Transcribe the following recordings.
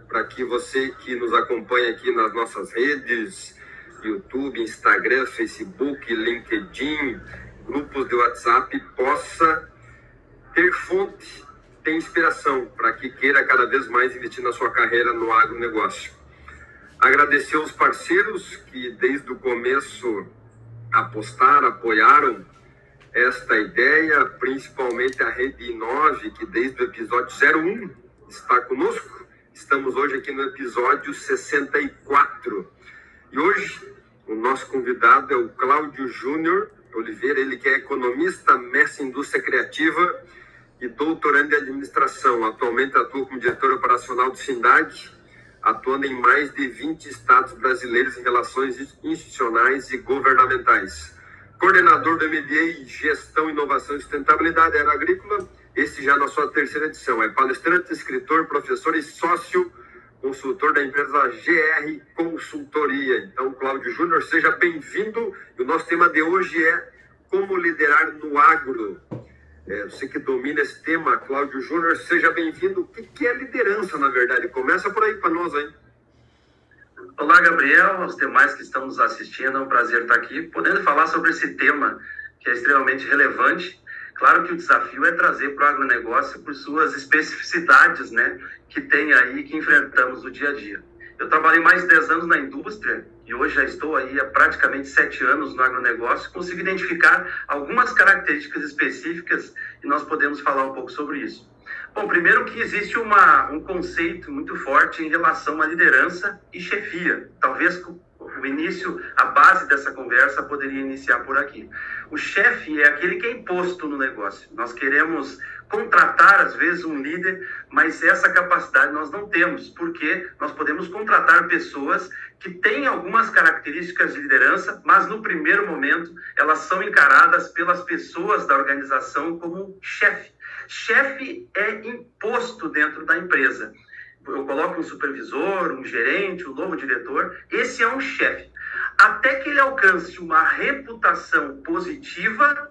Para que você que nos acompanha aqui nas nossas redes, YouTube, Instagram, Facebook, LinkedIn, grupos de WhatsApp, possa ter fonte, ter inspiração para que queira cada vez mais investir na sua carreira no agronegócio. Agradecer aos parceiros que desde o começo apostaram, apoiaram esta ideia, principalmente a Rede Inove, que desde o episódio 01 está conosco. Estamos hoje aqui no episódio 64. E hoje o nosso convidado é o Cláudio Júnior Oliveira, ele que é economista, mestre em indústria criativa e doutorando em administração. Atualmente atua como diretor operacional do SINDAG, atuando em mais de 20 estados brasileiros em relações institucionais e governamentais. Coordenador do MBA em Gestão, Inovação e Sustentabilidade Agroagrícola, esse já na sua terceira edição. É palestrante, escritor, professor e sócio consultor da empresa GR Consultoria. Então, Cláudio Júnior, seja bem-vindo. E o nosso tema de hoje é como liderar no agro. Você que domina esse tema, Cláudio Júnior, seja bem-vindo. O que é liderança, na verdade? Começa por aí para nós, hein? Olá, Gabriel, aos demais que estão nos assistindo, é um prazer estar aqui, podendo falar sobre esse tema que é extremamente relevante. Claro que o desafio é trazer para o agronegócio por suas especificidades, né, que tem aí, que enfrentamos no dia a dia. Eu trabalhei mais de 10 anos na indústria e hoje já estou aí há praticamente 7 anos no agronegócio. Consigo identificar algumas características específicas e nós podemos falar um pouco sobre isso. Bom, primeiro que existe um conceito muito forte em relação à liderança e chefia. Talvez o início, a base dessa conversa poderia iniciar por aqui. O chefe é aquele que é imposto no negócio. Nós queremos contratar, às vezes, um líder, mas essa capacidade nós não temos, porque nós podemos contratar pessoas que têm algumas características de liderança, mas no primeiro momento elas são encaradas pelas pessoas da organização como chefe. Chefe é imposto dentro da empresa. Eu coloco um supervisor, um gerente, um novo diretor, esse é um chefe. Até que ele alcance uma reputação positiva,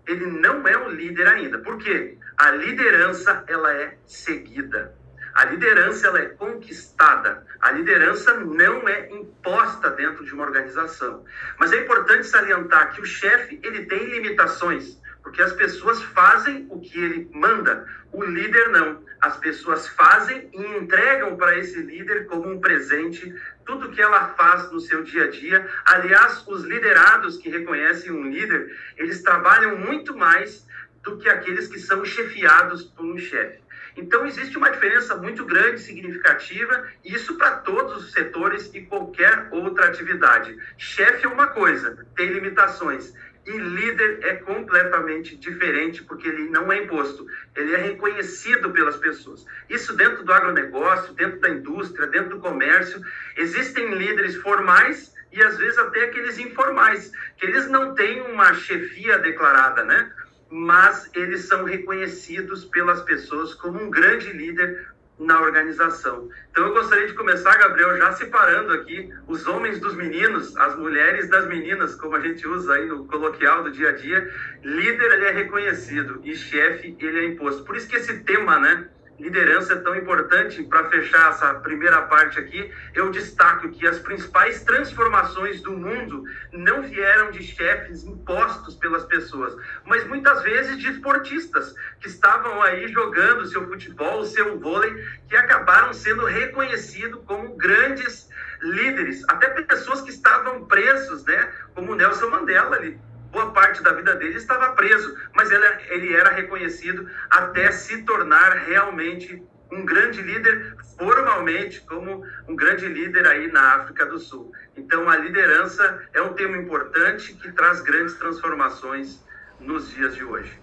ele não é um líder ainda. Por quê? A liderança, ela é seguida. A liderança, ela é conquistada. A liderança não é imposta dentro de uma organização. Mas é importante salientar que o chefe, ele tem limitações, porque as pessoas fazem o que ele manda, o líder não. As pessoas fazem e entregam para esse líder como um presente tudo que ela faz no seu dia a dia. Aliás, os liderados que reconhecem um líder, eles trabalham muito mais do que aqueles que são chefiados por um chefe. Então, existe uma diferença muito grande, significativa, e isso para todos os setores e qualquer outra atividade. Chefe é uma coisa, tem limitações. E líder é completamente diferente, porque ele não é imposto, ele é reconhecido pelas pessoas. Isso dentro do agronegócio, dentro da indústria, dentro do comércio. Existem líderes formais e às vezes até aqueles informais, que eles não têm uma chefia declarada, né? Mas eles são reconhecidos pelas pessoas como um grande líder na organização. Então eu gostaria de começar, Gabriel, já separando aqui os homens dos meninos, as mulheres das meninas, como a gente usa aí no coloquial do dia a dia. Líder, ele é reconhecido e chefe, ele é imposto. Por isso que esse tema, né, liderança é tão importante. Para fechar essa primeira parte aqui, eu destaco que as principais transformações do mundo não vieram de chefes impostos pelas pessoas, mas muitas vezes de esportistas que estavam aí jogando seu futebol, seu vôlei, que acabaram sendo reconhecidos como grandes líderes. Até pessoas que estavam presos, né, como Nelson Mandela ali. Boa parte da vida dele estava preso, mas ele era reconhecido até se tornar realmente um grande líder, formalmente, como um grande líder aí na África do Sul. Então, a liderança é um tema importante que traz grandes transformações nos dias de hoje.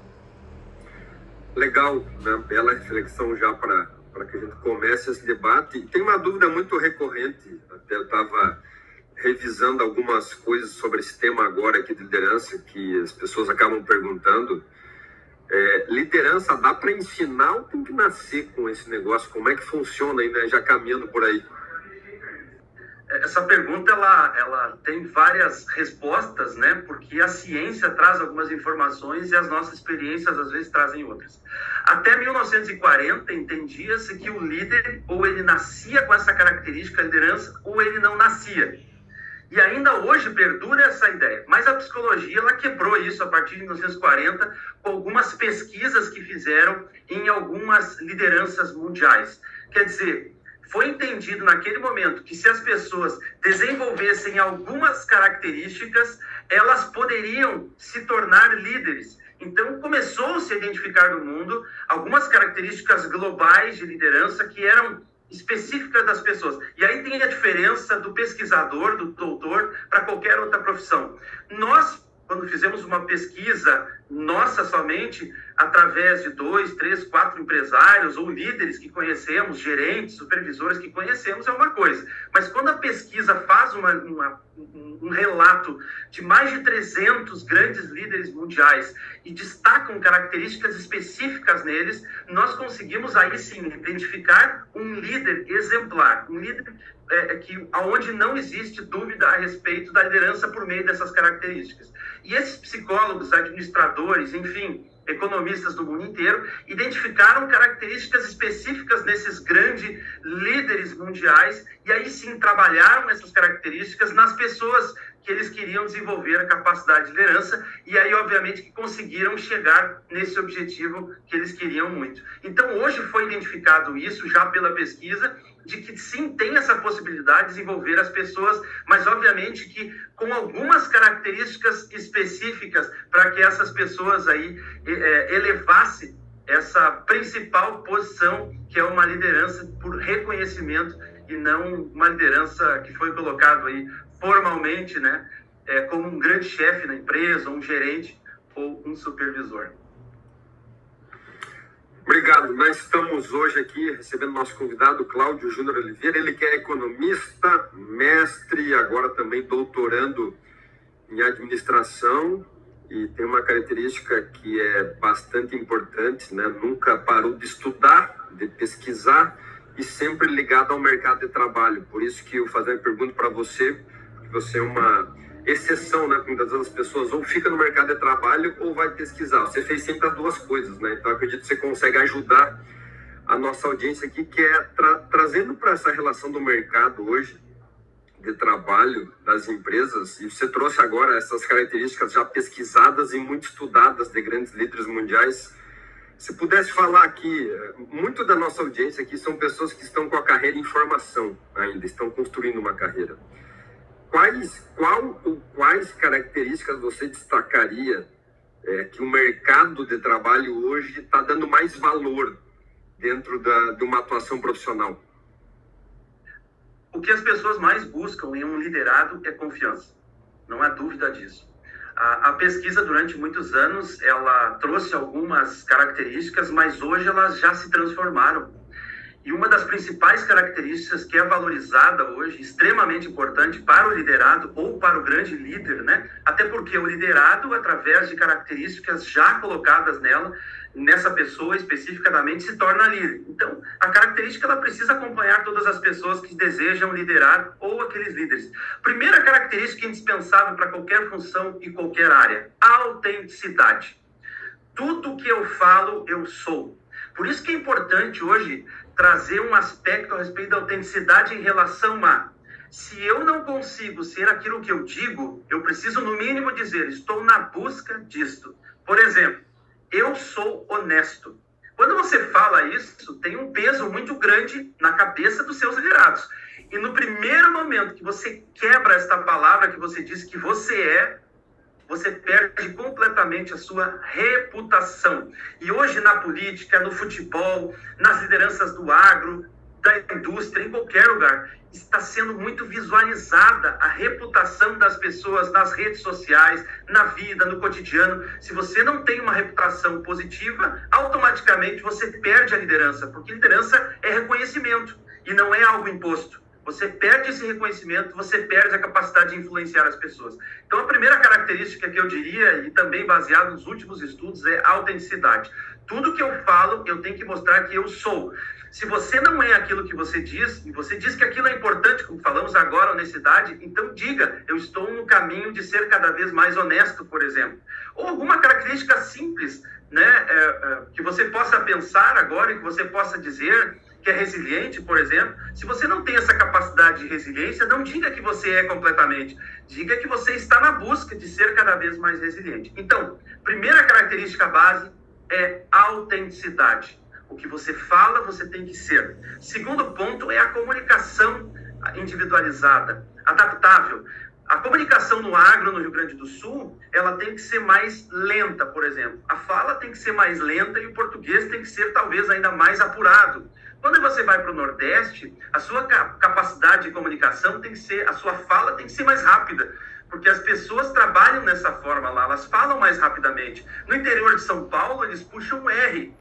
Legal, né? Bela reflexão já para que a gente comece esse debate. Tem uma dúvida muito recorrente, até eu estava revisando algumas coisas sobre esse tema agora aqui de liderança, que as pessoas acabam perguntando. Liderança dá para ensinar ou tem que nascer com esse negócio? Como é que funciona aí, né? Já caminhando por aí. Essa pergunta ela tem várias respostas, né? Porque a ciência traz algumas informações e as nossas experiências às vezes trazem outras. Até 1940 entendia-se que o líder ou ele nascia com essa característica, liderança, ou ele não nascia. E ainda hoje perdura essa ideia. Mas a psicologia ela quebrou isso a partir de 1940 com algumas pesquisas que fizeram em algumas lideranças mundiais. Quer dizer, foi entendido naquele momento que se as pessoas desenvolvessem algumas características, elas poderiam se tornar líderes. Então, começou-se a identificar no mundo algumas características globais de liderança que eram específicas das pessoas. E aí tem a diferença do pesquisador, do doutor, para qualquer outra profissão. Nós, quando fizemos uma pesquisa nossa somente, através de 2, 3, 4 empresários ou líderes que conhecemos, gerentes, supervisores que conhecemos, é uma coisa. Mas quando a pesquisa faz um relato de mais de 300 grandes líderes mundiais e destacam características específicas neles, nós conseguimos aí sim identificar um líder exemplar, um líder onde não existe dúvida a respeito da liderança por meio dessas características. E esses psicólogos, administradores, enfim, economistas do mundo inteiro, identificaram características específicas nesses grandes líderes mundiais e aí sim trabalharam essas características nas pessoas que eles queriam desenvolver a capacidade de liderança e aí, obviamente, que conseguiram chegar nesse objetivo que eles queriam muito. Então, hoje foi identificado isso já pela pesquisa, de que sim, tem essa possibilidade de desenvolver as pessoas, mas obviamente que com algumas características específicas para que essas pessoas aí elevassem essa principal posição, que é uma liderança por reconhecimento e não uma liderança que foi colocado aí formalmente, né, como um grande chefe na empresa, um gerente ou um supervisor. Obrigado. Nós estamos hoje aqui recebendo nosso convidado, Cláudio Júnior Oliveira. Ele que é economista, mestre, agora também doutorando em administração e tem uma característica que é bastante importante, né? Nunca parou de estudar, de pesquisar e sempre ligado ao mercado de trabalho. Por isso que eu fazer uma pergunta para você, que você é uma exceção, né? Porque muitas vezes as pessoas ou ficam no mercado de trabalho ou vai pesquisar. Você fez sempre as duas coisas, né? Então, acredito que você consegue ajudar a nossa audiência aqui, que é trazendo para essa relação do mercado hoje de trabalho das empresas, e você trouxe agora essas características já pesquisadas e muito estudadas de grandes líderes mundiais. Se pudesse falar aqui, muito da nossa audiência aqui são pessoas que estão com a carreira em formação ainda, estão construindo uma carreira. Quais características você destacaria que o mercado de trabalho hoje está dando mais valor dentro de uma atuação profissional? O que as pessoas mais buscam em um liderado é confiança. Não há dúvida disso. A pesquisa, durante muitos anos, ela trouxe algumas características, mas hoje elas já se transformaram. E uma das principais características que é valorizada hoje, extremamente importante para o liderado ou para o grande líder, né? Até porque o liderado, através de características já colocadas nessa pessoa especificamente, se torna líder. Então, a característica ela precisa acompanhar todas as pessoas que desejam liderar ou aqueles líderes. Primeira característica indispensável para qualquer função e qualquer área: autenticidade. Tudo que eu falo, eu sou. Por isso que é importante hoje trazer um aspecto a respeito da autenticidade em relação a: se eu não consigo ser aquilo que eu digo, eu preciso no mínimo dizer, estou na busca disto. Por exemplo, eu sou honesto. Quando você fala isso, tem um peso muito grande na cabeça dos seus liderados. E no primeiro momento que você quebra esta palavra que você disse que você perde completamente a sua reputação. E hoje na política, no futebol, nas lideranças do agro, da indústria, em qualquer lugar, está sendo muito visualizada a reputação das pessoas nas redes sociais, na vida, no cotidiano. Se você não tem uma reputação positiva, automaticamente você perde a liderança, porque liderança é reconhecimento e não é algo imposto. você perde esse reconhecimento, você perde a capacidade de influenciar as pessoas. Então, a primeira característica que eu diria, e também baseado nos últimos estudos, é a autenticidade. Tudo que eu falo, eu tenho que mostrar que eu sou. Se você não é aquilo que você diz, e você diz que aquilo é importante, como falamos agora, honestidade, então diga, eu estou no caminho de ser cada vez mais honesto, por exemplo. Ou alguma característica simples, né, que você possa pensar agora e que você possa dizer que é resiliente, por exemplo. Se você não tem essa capacidade de resiliência, não diga que você é completamente. Diga que você está na busca de ser cada vez mais resiliente. Então, primeira característica base é autenticidade. O que você fala, você tem que ser. Segundo ponto é a comunicação individualizada, adaptável. A comunicação no agro, no Rio Grande do Sul, ela tem que ser mais lenta, por exemplo. A fala tem que ser mais lenta e o português tem que ser talvez ainda mais apurado. Quando você vai para o Nordeste, a sua capacidade de comunicação tem que ser, a sua fala tem que ser mais rápida, porque as pessoas trabalham nessa forma lá, elas falam mais rapidamente. No interior de São Paulo, eles puxam um R.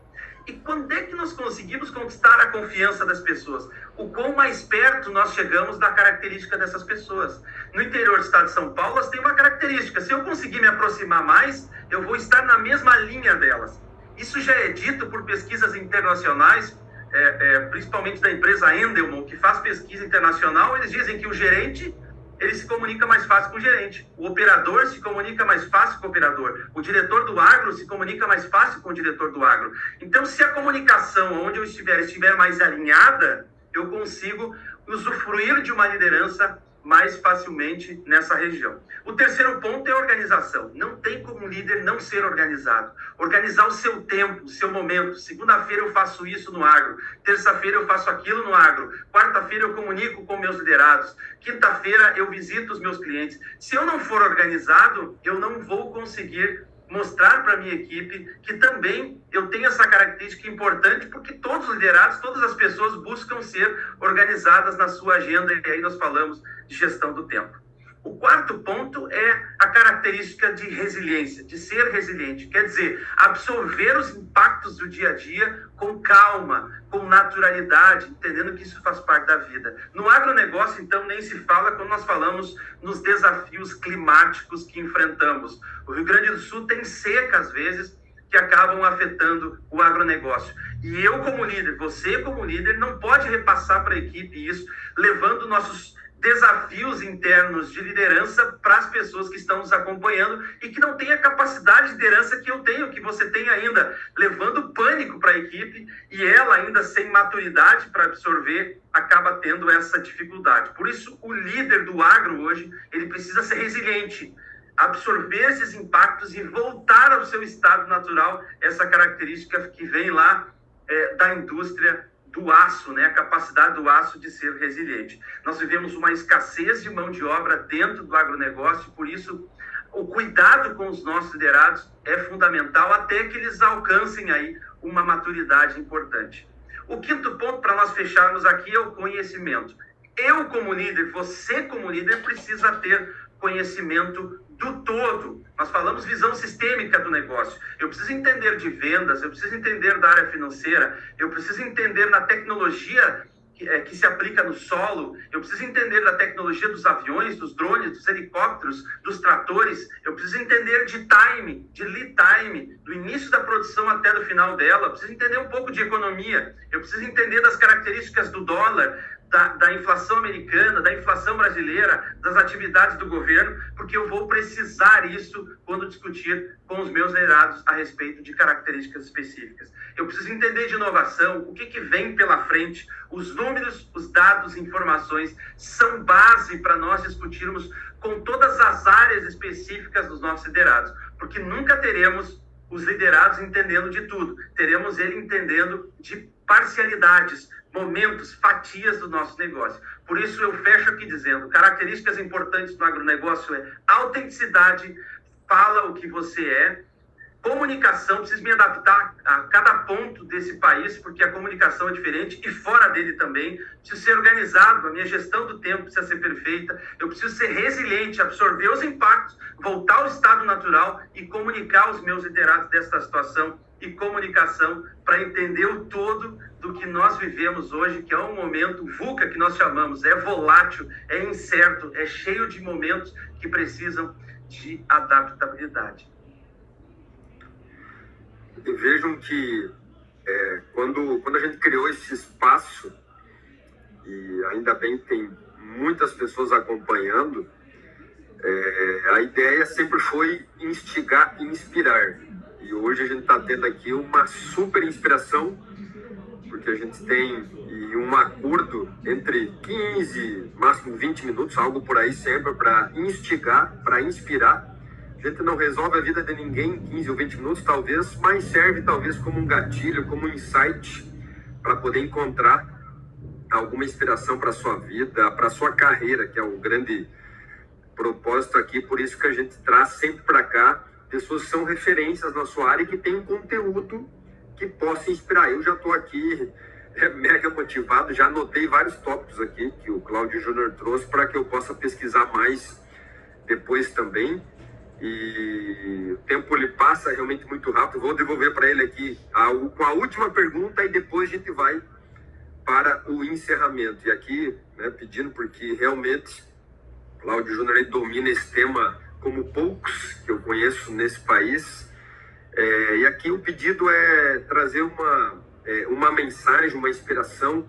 E quando é que nós conseguimos conquistar a confiança das pessoas? O quão mais perto nós chegamos da característica dessas pessoas. No interior do estado de São Paulo, elas têm uma característica. Se eu conseguir me aproximar mais, eu vou estar na mesma linha delas. Isso já é dito por pesquisas internacionais, principalmente da empresa Endelman, que faz pesquisa internacional. Eles dizem que o gerente, ele se comunica mais fácil com o gerente. O operador se comunica mais fácil com o operador. O diretor do agro se comunica mais fácil com o diretor do agro. Então, se a comunicação, onde eu estiver mais alinhada, eu consigo usufruir de uma liderança mais facilmente nessa região. O terceiro ponto é a organização. Não tem como um líder não ser organizado. Organizar o seu tempo, o seu momento. Segunda-feira eu faço isso no agro. Terça-feira eu faço aquilo no agro. Quarta-feira eu comunico com meus liderados. Quinta-feira eu visito os meus clientes. Se eu não for organizado, eu não vou conseguir mostrar para a minha equipe que também eu tenho essa característica importante, porque todos os liderados, todas as pessoas buscam ser organizadas na sua agenda, e aí nós falamos de gestão do tempo. O quarto ponto é a característica de resiliência, de ser resiliente. Quer dizer, absorver os impactos do dia a dia com calma, com naturalidade, entendendo que isso faz parte da vida. No agronegócio, então, nem se fala quando nós falamos nos desafios climáticos que enfrentamos. O Rio Grande do Sul tem seca, às vezes, que acabam afetando o agronegócio. E eu, como líder, você, como líder, não pode repassar para a equipe isso, levando nossos desafios internos de liderança para as pessoas que estão nos acompanhando e que não têm a capacidade de liderança que eu tenho, que você tem ainda, levando pânico para a equipe, e ela ainda sem maturidade para absorver, acaba tendo essa dificuldade. Por isso, o líder do agro hoje, ele precisa ser resiliente, absorver esses impactos e voltar ao seu estado natural, essa característica que vem lá da indústria do aço, né? A capacidade do aço de ser resiliente. Nós vivemos uma escassez de mão de obra dentro do agronegócio, por isso o cuidado com os nossos liderados é fundamental até que eles alcancem aí uma maturidade importante. O quinto ponto para nós fecharmos aqui é o conhecimento. Eu como líder, você como líder precisa ter conhecimento do todo. Nós falamos visão sistêmica do negócio. Eu preciso entender de vendas, eu preciso entender da área financeira, eu preciso entender na tecnologia que se aplica no solo, eu preciso entender da tecnologia dos aviões, dos drones, dos helicópteros, dos tratores, eu preciso entender de time, de lead time, do início da produção até do final dela, eu preciso entender um pouco de economia, eu preciso entender das características do dólar, da inflação americana, da inflação brasileira, das atividades do governo, porque eu vou precisar isso quando discutir com os meus liderados a respeito de características específicas. Eu preciso entender de inovação, o que vem pela frente, os números, os dados, informações são base para nós discutirmos com todas as áreas específicas dos nossos liderados, porque nunca teremos os liderados entendendo de tudo, teremos ele entendendo de parcialidades, momentos, fatias do nosso negócio. Por isso eu fecho aqui dizendo, características importantes do agronegócio é autenticidade, fala o que você é, comunicação, preciso me adaptar a cada ponto desse país, porque a comunicação é diferente, e fora dele também, preciso ser organizado, a minha gestão do tempo precisa ser perfeita, eu preciso ser resiliente, absorver os impactos, voltar ao estado natural e comunicar aos meus liderados desta situação e comunicação para entender o todo do que nós vivemos hoje, que é um momento VUCA que nós chamamos, é volátil, é incerto, é cheio de momentos que precisam de adaptabilidade. E vejam que quando a gente criou esse espaço, e ainda bem que tem muitas pessoas acompanhando, a ideia sempre foi instigar e inspirar. E hoje a gente está tendo aqui uma super inspiração, porque a gente tem um acordo entre 15, máximo 20 minutos, algo por aí sempre, para instigar, para inspirar. A gente não resolve a vida de ninguém em 15 ou 20 minutos, talvez, mas serve talvez como um gatilho, como um insight, para poder encontrar alguma inspiração para a sua vida, para a sua carreira, que é o grande propósito aqui. Por isso que a gente traz sempre para cá pessoas que são referências na sua área e que tem um conteúdo que possa inspirar. Eu já estou aqui mega motivado, já anotei vários tópicos aqui que o Cláudio Júnior trouxe para que eu possa pesquisar mais depois também. E o tempo ele passa realmente muito rápido. Vou devolver para ele aqui com a última pergunta e depois a gente vai para o encerramento. E aqui, né, pedindo, porque realmente o Cláudio Júnior ele domina esse tema como poucos que eu conheço nesse país. E aqui o pedido é trazer uma mensagem, uma inspiração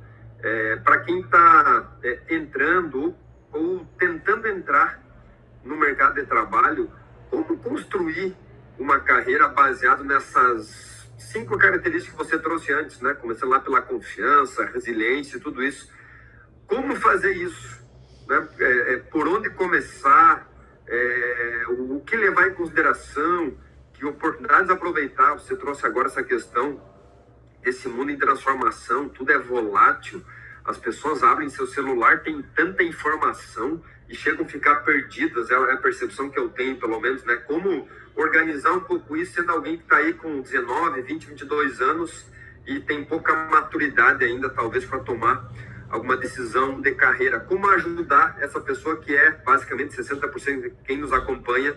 para quem está entrando ou tentando entrar no mercado de trabalho, como construir uma carreira baseada nessas 5 características que você trouxe antes, né? Começando lá pela confiança, resiliência e tudo isso. Como fazer isso? Né? Por onde começar? O que levar em consideração? Que oportunidades aproveitar? Você trouxe agora essa questão desse mundo em transformação, tudo é volátil. As pessoas abrem seu celular, tem tanta informação e chegam a ficar perdidas. É a percepção que eu tenho, pelo menos, né? Como organizar um pouco isso, sendo alguém que está aí com 19, 20, 22 anos e tem pouca maturidade ainda, talvez, para tomar alguma decisão de carreira. Como ajudar essa pessoa que basicamente 60% de quem nos acompanha,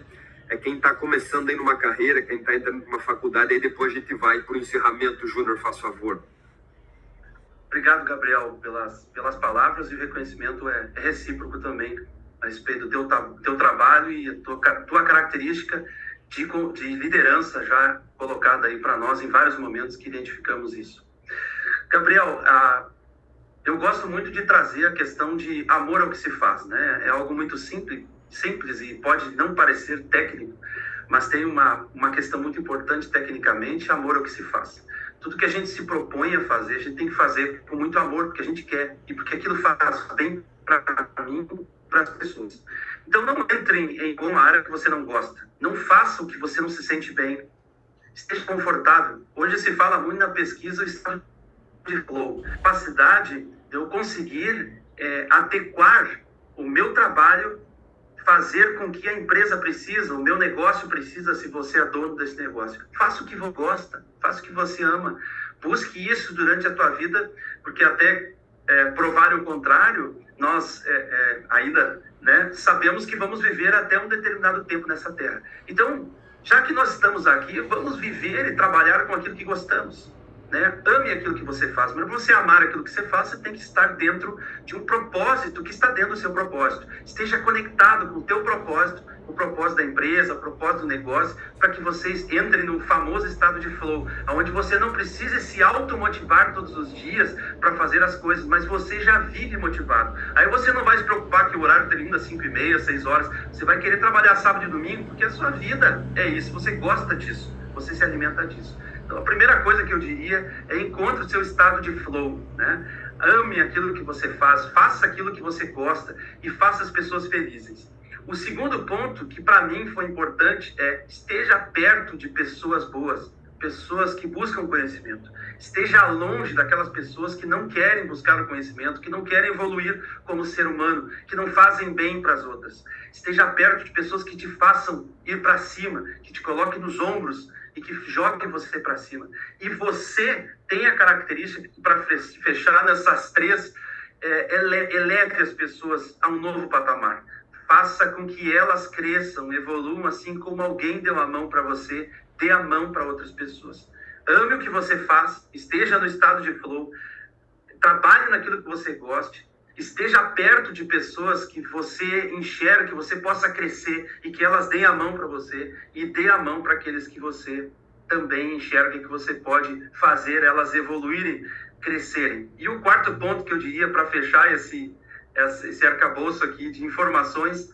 é quem está começando aí numa carreira, quem está entrando numa faculdade, aí depois a gente vai para o encerramento. Júnior, faz favor. Obrigado, Gabriel, pelas palavras, e o reconhecimento é recíproco também a respeito do teu trabalho e a tua característica de liderança já colocada aí para nós em vários momentos que identificamos isso. Gabriel, eu gosto muito de trazer a questão de amor ao que se faz, né? É algo muito simples e pode não parecer técnico, mas tem uma questão muito importante tecnicamente: amor ao que se faz. Tudo que a gente se propõe a fazer, a gente tem que fazer com muito amor, porque a gente quer e porque aquilo faz bem para mim, para as pessoas. Então não entrem em alguma área que você não gosta. Não faça o que você não se sente bem. Esteja confortável. Hoje se fala muito na pesquisa o estado de flow. Capacidade de eu conseguir adequar o meu trabalho, fazer com que a empresa precisa, o meu negócio precisa, se você é dono desse negócio. Faça o que você gosta, faça o que você ama. Busque isso durante a tua vida, porque até provar o contrário, nós ainda sabemos que vamos viver até um determinado tempo nessa terra. Então, já que nós estamos aqui, vamos viver e trabalhar com aquilo que gostamos. Né? Ame aquilo que você faz, mas para você amar aquilo que você faz, você tem que estar dentro de um propósito que está dentro do seu propósito. Esteja conectado com o teu propósito, com o propósito da empresa, o propósito do negócio, para que vocês entrem no famoso estado de flow, onde você não precisa se automotivar todos os dias para fazer as coisas, mas você já vive motivado. Aí você não vai se preocupar que o horário termina às 5h30, 6 horas, você vai querer trabalhar sábado e domingo, porque a sua vida é isso, você gosta disso, você se alimenta disso. Então, a primeira coisa que eu diria é: encontre o seu estado de flow, né? Ame aquilo que você faz, faça aquilo que você gosta e faça as pessoas felizes. O segundo ponto, que para mim foi importante, é: esteja perto de pessoas boas, pessoas que buscam conhecimento. Esteja longe daquelas pessoas que não querem buscar o conhecimento, que não querem evoluir como ser humano, que não fazem bem para as outras. Esteja perto de pessoas que te façam ir para cima, que te coloquem nos ombros e que joguem você para cima. E você tem a característica para fechar nessas 3, eleve as pessoas a um novo patamar. Faça com que elas cresçam, evoluam, assim como alguém deu a mão para você, dê a mão para outras pessoas. ame o que você faz, esteja no estado de flow, trabalhe naquilo que você goste, esteja perto de pessoas que você enxerga, que você possa crescer e que elas deem a mão para você e dê a mão para aqueles que você também enxerga que você pode fazer elas evoluírem, crescerem. E o quarto ponto que eu diria para fechar esse arcabouço aqui de informações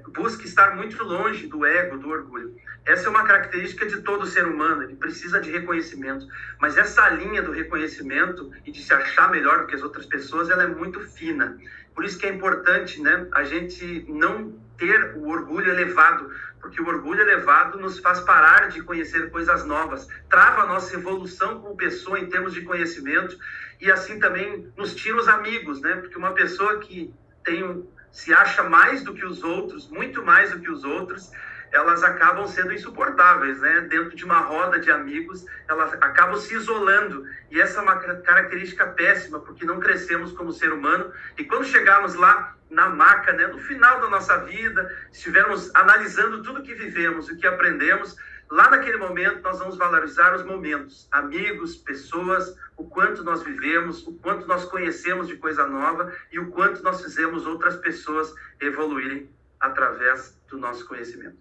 busque estar muito longe do ego, do orgulho. Essa é uma característica de todo ser humano, ele precisa de reconhecimento, mas essa linha do reconhecimento e de se achar melhor do que as outras pessoas, ela é muito fina. Por isso que é importante, né, a gente não ter o orgulho elevado, porque o orgulho elevado nos faz parar de conhecer coisas novas, trava a nossa evolução como pessoa em termos de conhecimento e assim também nos tira os amigos, né? Porque uma pessoa que se acha mais do que os outros, muito mais do que os outros, elas acabam sendo insuportáveis, né? Dentro de uma roda de amigos, elas acabam se isolando. E essa é uma característica péssima, porque não crescemos como ser humano. E quando chegarmos lá na maca, né? No final da nossa vida, estivermos analisando tudo que vivemos, o que aprendemos, lá naquele momento nós vamos valorizar os momentos, amigos, pessoas, o quanto nós vivemos, o quanto nós conhecemos de coisa nova e o quanto nós fizemos outras pessoas evoluírem através do nosso conhecimento.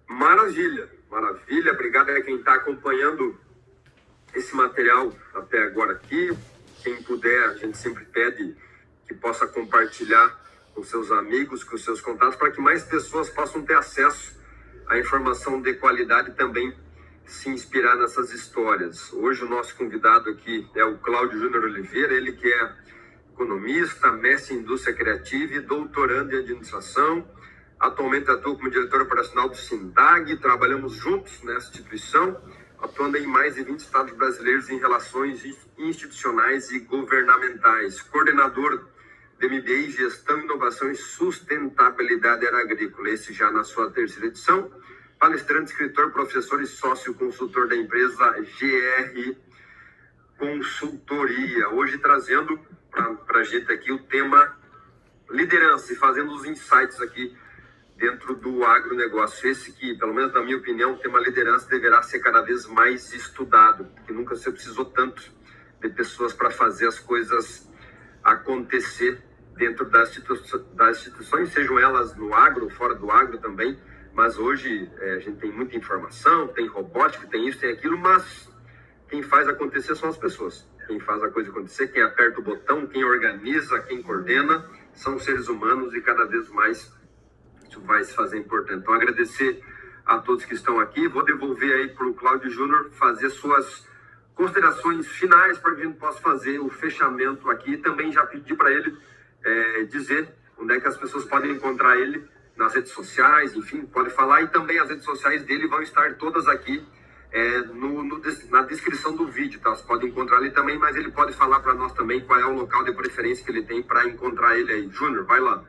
Maravilha, maravilha. Obrigado a quem está acompanhando esse material até agora aqui. Quem puder, a gente sempre pede que possa compartilhar com seus amigos, com seus contatos, para que mais pessoas possam ter acesso à informação de qualidade e também se inspirar nessas histórias. Hoje o nosso convidado aqui é o Cláudio Júnior Oliveira, ele que é economista, mestre em indústria criativa e doutorando em administração. Atualmente atua como diretor operacional do SINDAG, trabalhamos juntos nessa instituição, atuando em mais de 20 estados brasileiros em relações institucionais e governamentais. Coordenador de MBA em Gestão, Inovação e Sustentabilidade Agrícola, esse já na sua terceira edição. Palestrante, escritor, professor e sócio consultor da empresa GR Consultoria. Hoje trazendo para a gente aqui o tema liderança e fazendo os insights aqui dentro do agronegócio. Esse que, pelo menos na minha opinião, o tema liderança deverá ser cada vez mais estudado, porque nunca se precisou tanto de pessoas para fazer as coisas acontecer dentro das instituições, sejam elas no agro, fora do agro também, mas hoje a gente tem muita informação, tem robótica, tem isso, tem aquilo, mas quem faz acontecer são as pessoas. Quem faz a coisa acontecer, quem aperta o botão, quem organiza, quem coordena, são seres humanos e cada vez mais isso vai se fazer importante. Então, agradecer a todos que estão aqui. Vou devolver aí para o Cláudio Júnior fazer suas considerações finais para que a gente possa fazer o fechamento aqui. E também já pedi para ele dizer onde é que as pessoas podem encontrar ele nas redes sociais, enfim, pode falar. E também as redes sociais dele vão estar todas aqui na descrição do vídeo, tá? Você pode encontrar ali também, mas ele pode falar para nós também qual é o local de preferência que ele tem para encontrar ele aí. Júnior, vai lá.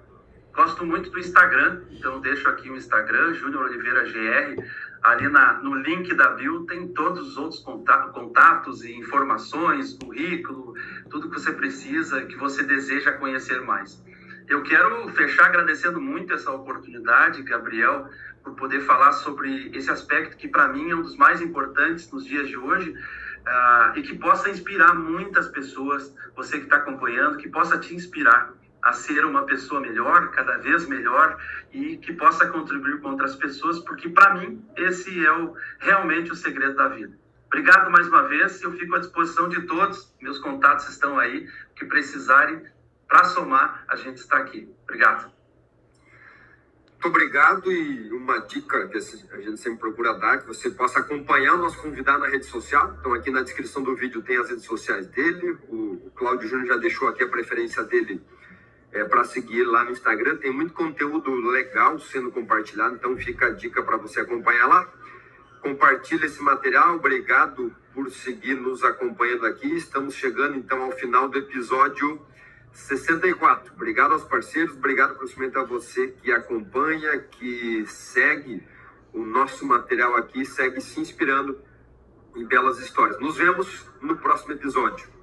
Gosto muito do Instagram, então deixo aqui o Instagram, Júnior Oliveira GR. Ali no link da bio tem todos os outros contatos e informações, currículo, tudo que você precisa, que você deseja conhecer mais. Eu quero fechar agradecendo muito essa oportunidade, Gabriel, por poder falar sobre esse aspecto que para mim é um dos mais importantes nos dias de hoje, e que possa inspirar muitas pessoas, você que está acompanhando, que possa te inspirar a ser uma pessoa melhor, cada vez melhor, e que possa contribuir com outras pessoas, porque para mim esse é realmente o segredo da vida. Obrigado mais uma vez, eu fico à disposição de todos, meus contatos estão aí, o que precisarem, para somar, a gente está aqui. Obrigado. Muito obrigado, e uma dica que a gente sempre procura dar, que você possa acompanhar o nosso convidado na rede social. Então aqui na descrição do vídeo tem as redes sociais dele, o Cláudio Júnior já deixou aqui a preferência dele para seguir lá no Instagram. Tem muito conteúdo legal sendo compartilhado, então fica a dica para você acompanhar lá. Compartilha esse material, obrigado por seguir nos acompanhando aqui. Estamos chegando então ao final do episódio 64. Obrigado aos parceiros, obrigado principalmente a você que acompanha, que segue o nosso material aqui, segue se inspirando em belas histórias. Nos vemos no próximo episódio.